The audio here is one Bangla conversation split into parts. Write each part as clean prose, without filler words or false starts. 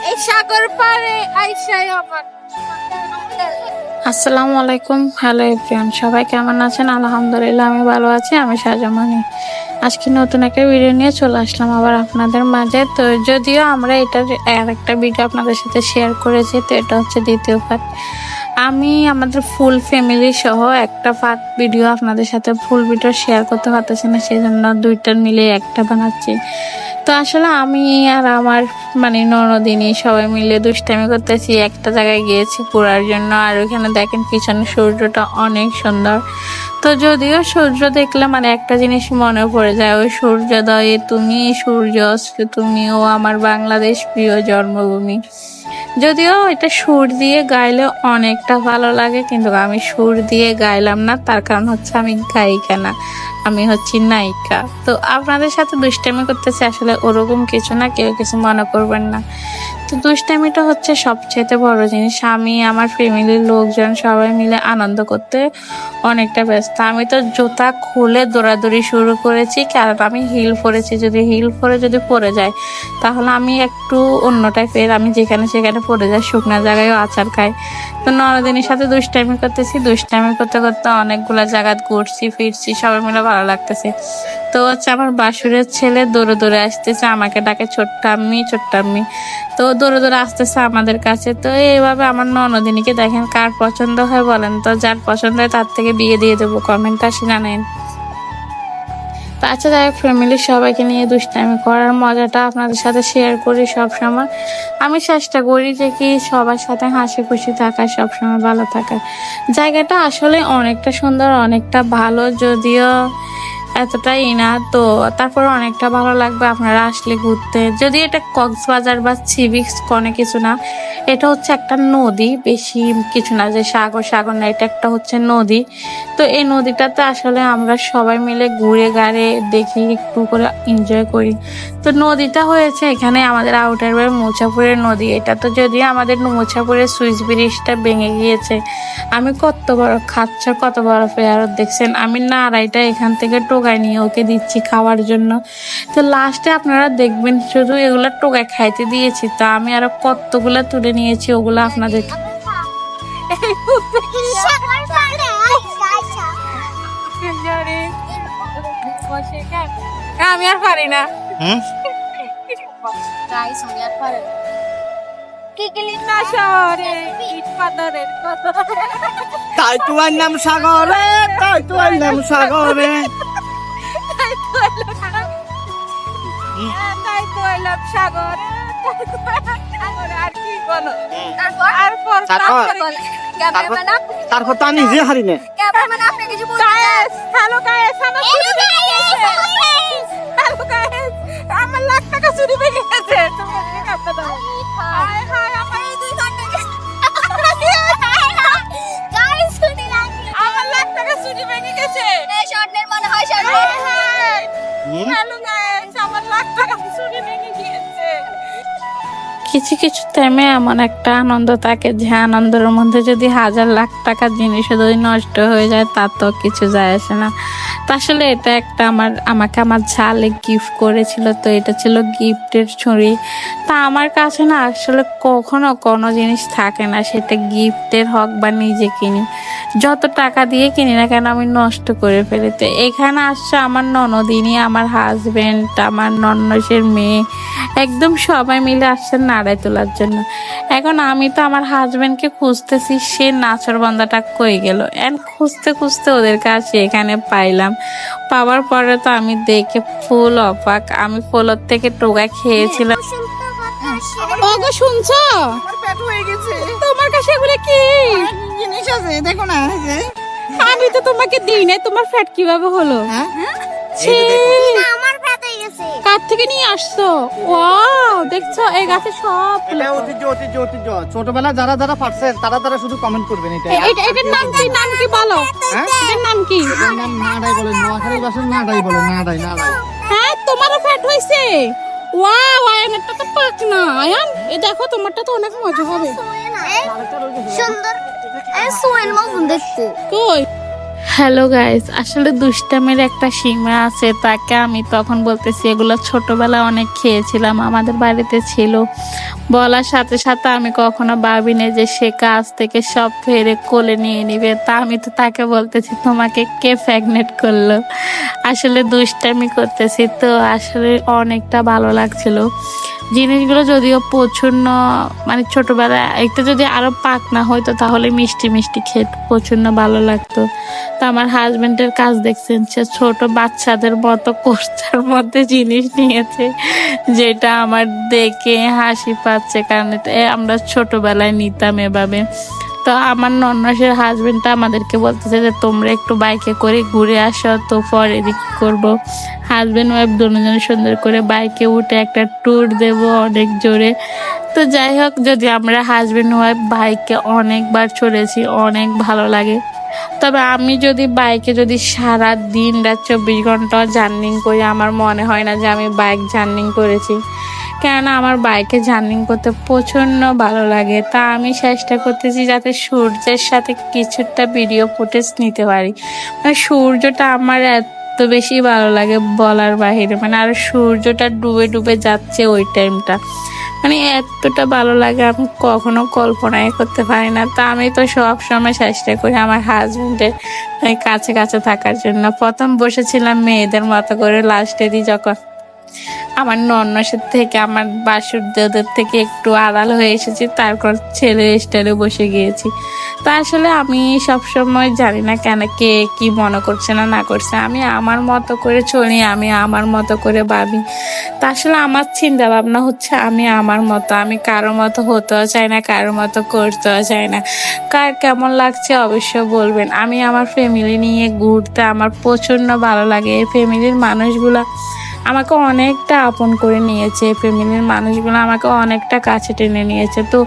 এই সাগর পারে আইসাই আমার। আসসালামু আলাইকুম। হ্যালো এভরিওয়ান, সবাই কেমন আছেন? আলহামদুলিল্লাহ আমি ভালো আছি। আমি সাজামানি আজকে নতুন একটা ভিডিও নিয়ে চলে আসলাম আবার আপনাদের মাঝে। তো যদিও আমরা এটার আর একটা ভিডিও আপনাদের সাথে শেয়ার করেছি, তো এটা হচ্ছে দ্বিতীয় পার্ট। আমি আমাদের ফুল ফ্যামিলি সহ একটা পার্ট ভিডিও আপনাদের সাথে ফুল ভিডিও শেয়ার করতে পারতেছি না, সেই জন্য দুইটার মিলে একটা বানাচ্ছি। তো আসলে আমি আর আমার ননদিনী সবাই মিলে দুষ্টামি করতেছি, একটা জায়গায় গিয়েছি ঘোরার জন্য। আর ওইখানে দেখেন পিছনে সূর্যটা অনেক সুন্দর। তো যদিও সূর্য দেখলে একটা জিনিস মনে পড়ে যায়, ওই সূর্যোদয়ে তুমি, সূর্য অস্ত তুমি, ও আমার বাংলাদেশ প্রিয় জন্মভূমি। যদিও এটা সুর দিয়ে গাইলে অনেকটা ভালো লাগে, কিন্তু আমি সুর দিয়ে গাইলাম না, তার কারণ হচ্ছে আমি গায়িকা না, আমি হচ্ছি নায়িকা। তো আপনাদের সাথে দুষ্টামি করতেছি, আসলে ওরকম কিছু না, কেউ কিছু মনে করবেন না। তো দুষ্টামিটা হচ্ছে সবচেয়ে বড় জিনিস। আমি আমার ফ্যামিলির লোকজন সবাই মিলে আনন্দ করতে অনেকটা ব্যস্ত। আমি তো জুতা খুলে দৌড়াদৌড়ি শুরু করেছি, কারণ আমি হিল পরেছি। যদি হিল পরে যদি পড়ে যায় তাহলে আমি একটু অন্য টাইপের, আমি যেখানে সেখানে পড়ে যাই, শুকনো জায়গায়ও আচার খাই। তো নরদিনের সাথে দুষ্টামি করতেছি, দুষ্টামি করতে করতে অনেকগুলা জায়গা ঘুরছি ফিরছি, সবাই মিলে ভালো লাগতেছে। তো হচ্ছে আমার বাসুরের ছেলে দৌড়ে দৌড়ে আসতেছে, আমাকে ডাকে ছোট্ট আম্মি ছোট্ট আম্মি। তো দৌড়ে দৌড়ে আসতেছে আমাদের কাছে। তো এইভাবে আমার ননদিনীকে দেখেন, কার পছন্দ হয় বলেন তো? যার পছন্দ হয় তার থেকে বিয়ে দিয়ে দেবো, কমেন্ট আসে জানেন। তো আচ্ছা, যাই হোক, ফ্যামিলির সবাইকে নিয়ে দুষ্টামি করার মজাটা আপনাদের সাথে শেয়ার করি সব সময়। আমি চেষ্টা করি যে কি সবার সাথে হাসি খুশি থাকা, সবসময় ভালো থাকা। জায়গাটা আসলে অনেকটা সুন্দর, অনেকটা ভালো, যদিও এতটাই না, তো তারপর অনেকটা ভালো লাগবে আপনারা আসলে ঘুরতে। যদি এটা কক্সবাজার বা সি বিচ কোনো কিছু না, এটা হচ্ছে একটা নদী, বেশি কিছু না যে সাগর সাগর না, এটা একটা হচ্ছে নদী। তো এই নদীটাতে আসলে আমরা সবাই মিলে ঘুরে গাড়ে দেখি, একটু করে এনজয় করি। তো নদীটা হয়েছে এখানে আমাদের আউটার বাই মুছাপুরের নদী। এটা তো যদিও আমাদের মুছাপুরের সুইচ ব্রিজটা ভেঙে গিয়েছে। আমি কত বড় খাচ্ছা, কত বড় পেয়ারত দেখছেন। আমি নাড়াইটা এখান থেকে টোকাই নিয়ে ওকে দিচ্ছি খাওয়ার জন্য। তো লাস্টে আপনারা দেখবেন শুধু এগুলা টোকাই খাইতে দিয়েছি, তা আমি আরো কতগুলা তুলে নিয়েছি, ওগুলো আপনাদের আমি আর পারি না। তাই তোমার নাম সাগরে, তাই তোমার নাম সাগরে। তারপর তো আমি নিজে হারি না। আমার লাখ টাকা চুরি বেরিয়ে গেছে। আমার লাখ টাকা চুরি বেরিয়ে গেছে। হ্যালো গাইস, আমার লাখ টাকা চুরি বেরিয়ে গিয়েছে। কিছু কিছু টাইমে এমন একটা আনন্দ থাকে যে আনন্দের মধ্যে যদি 1000 লাখ টাকার জিনিস যদি নষ্ট হয়ে যায় তার তো কিছু যায় আসে না। তো আসলে এটা একটা আমাকে আমার ঝালে গিফট করেছিল, তো এটা ছিল গিফটের ছুরি। তা আমার কাছে না আসলে কখনো কোনো জিনিস থাকে না, সেটা গিফটের হোক বা নিজে কিনি, যত টাকা দিয়ে কিনি না কেন আমি নষ্ট করে ফেলি। তো এখানে আসছে আমার ননদিনী, আমার হাজবেন্ড, আমার ননসের মেয়ে, একদম সবাই মিলে আসছেন নাড়াই তোলার জন্য। এখন আমি তো আমার হাজবেন্ডকে খুঁজতেছি, সে নাচর বন্ধাটা কই গেল। খুঁজতে খুঁজতে ওদের কাছে এখানে পাইলাম। পাওয়ার পরে তো আমি দেখে ফুল অবাক। আমি ফুলের থেকে টোকা খেয়েছিলাম। ওগো শুনছো? আমার পেট হয়ে গেছে। তোমার কাছে এগুলো কি জিনিস আছে দেখো না, এই যে আমি তো তোমাকে দিই নাই, তোমার ফ্যাট কিভাবে হলো? হ্যাঁ ছি, আমার ফ্যাট হয়ে গেছে। কার থেকে নিয়ে আসছো? ওয়াও, দেখছো এই গাছে সব ফুল। এটা ঐতিহ্য ঐতিহ্য ঐতিহ্য। ছোটবেলা যারা যারা পারছেন তারা শুধু কমেন্ট করবেন। এটা এটার নাম কি? নাম কি বলো? হ্যাঁ? এটার নাম কি? এটার নাম নাড়াই বলে, নোয়াখালীর ভাষায় নাড়াই বলে, নাড়াই। হ্যাঁ, তোমারও ফ্যাট হয়েছে? ওয়াও, আয়ানটা তো পাক না। আয়ান, এই দেখো তোমারটা তো অনেক মজা হবে। সুন্দর সোয়েল মতন দেখতে। কই হ্যালো গাইস, আসলে দুষ্টামের একটা সীমা আছে। তাকে আমি তখন বলতেছি এগুলো ছোটবেলায় অনেক খেয়েছিলাম, আমাদের বাড়িতে ছিল। বলার সাথে সাথে আমি কখনো ভাবিনি যে সে কাজ থেকে সব ফেরে কোলে নিয়ে নিবে। তা আমি তো তাকে বলতেছি তোমাকে কে প্রেগনেন্ট করলো। আসলে দুষ্টামি করতেছি তো, আসলে অনেকটা ভালো লাগছিল জিনিসগুলো। যদিও প্রচন্ড মানে ছোটবেলায় একটা যদি আরো পাক না হইতো তাহলে মিষ্টি মিষ্টি খেতে প্রচন্ড ভালো লাগতো। তো আমার হাজবেন্ডের কাজ দেখছেন, সে ছোট বাচ্চাদের মতো কোর্চার মধ্যে জিনিস নিয়েছে, যেটা আমার দেখে হাসি পাচ্ছে, কারণ এটা আমরা ছোটবেলায় নিতাম এভাবে। তো আমার নন্নসের হাজবেন্ডটা আমাদেরকে বলতেছে যে তোমরা একটু বাইকে করে ঘুরে আসো, তো পরে এদিক করবো। হাজবেন্ড ওয়াইফ দুজন সুন্দর করে বাইকে উঠে একটা ট্যুর দেব অনেক জোরে। তো যাই হোক, যদি আমরা হাজবেন্ড ওয়াইফ বাইকে অনেকবার চড়েছি, অনেক ভালো লাগে। তবে আমি যদি বাইকে যদি সারা দিন রাত 24 ঘন্টা জার্নিং করি, আমার মনে হয় না যে আমি বাইক জার্নিং করেছি। কেননা আমার বাইকে জার্নিং করতে প্রচন্ড ভালো লাগে। তা আমি চেষ্টা করতেছি যাতে সূর্যের সাথে কিছুটা ভিডিও ফুটেজ নিতে পারি। মানে সূর্যটা আমার এত বেশি ভালো লাগে বলার বাহিরে, মানে আর সূর্যটা ডুবে ডুবে যাচ্ছে ওই টাইমটা, মানে এতটা ভালো লাগে আমি কখনো কল্পনাই করতে পারি না। তা আমি তো সব সময় চেষ্টা করি আমার হাজবেন্ডের কাছে কাছে থাকার জন্য। প্রথম বসেছিলাম মেয়েদের মতো করে, লাস্টে দিই যখন আমার নন্নসের থেকে আমার বাসুরদের থেকে একটু আড়াল হয়ে এসেছি, তারপর ছেলে স্টাইলে বসে গিয়েছি। তা আসলে আমি সবসময় জানি না কেন কে কি মনে করছে না না করছে, আমি আমার মতো করে চলি, আমি আমার মতো করে ভাবি। তা আসলে আমার চিন্তা ভাবনা হচ্ছে আমি আমার মতো, আমি কারো মতো হতেও চাই না, কারো মতো করতেও চাই না। কার কেমন লাগছে অবশ্যই বলবেন। আমি আমার ফ্যামিলি নিয়ে ঘুরতে আমার প্রচন্ড ভালো লাগে। এই ফ্যামিলির মানুষগুলা আমাকে অনেকটা আপন করে নিয়েছে, ফ্যামিলির মানুষগুলো আমাকে অনেকটা কাছে টেনে নিয়েছে। তো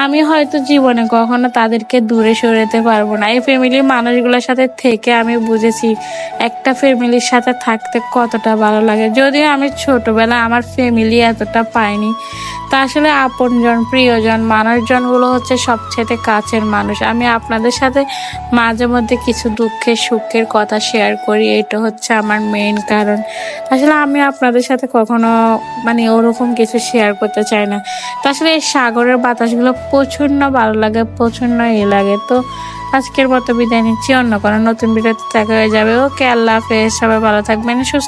আমি হয়তো জীবনে কখনো তাদেরকে দূরে সরাতে পারবো না। এই ফ্যামিলির মানুষগুলোর সাথে থেকে আমি বুঝেছি একটা ফ্যামিলির সাথে থাকতে কতটা ভালো লাগে। যদিও আমি ছোটবেলা আমার ফ্যামিলি এতটা পাইনি। তা আসলে আপনজন প্রিয়জন মানুষজনগুলো হচ্ছে সবচেয়ে কাছের মানুষ। আমি আপনাদের সাথে মাঝে মধ্যে কিছু দুঃখের সুখের কথা শেয়ার করি, এটা হচ্ছে আমার মেইন কারণ। আসলে আমি আপনাদের সাথে কখনো মানে ওরকম কিছু শেয়ার করতে চাই না। তো আসলে এই সাগরের বাতাসগুলো প্রচন্ড ভালো লাগে, প্রচন্ড লাগে। তো আজকের মতো বিদায় নিচ্ছি, অন্য কোনো নতুন ভিডিওতে দেখা হয়ে যাবে। ওকে, আল্লাহ হাফেজ, সবাই ভালো থাকবেন, সুস্থ।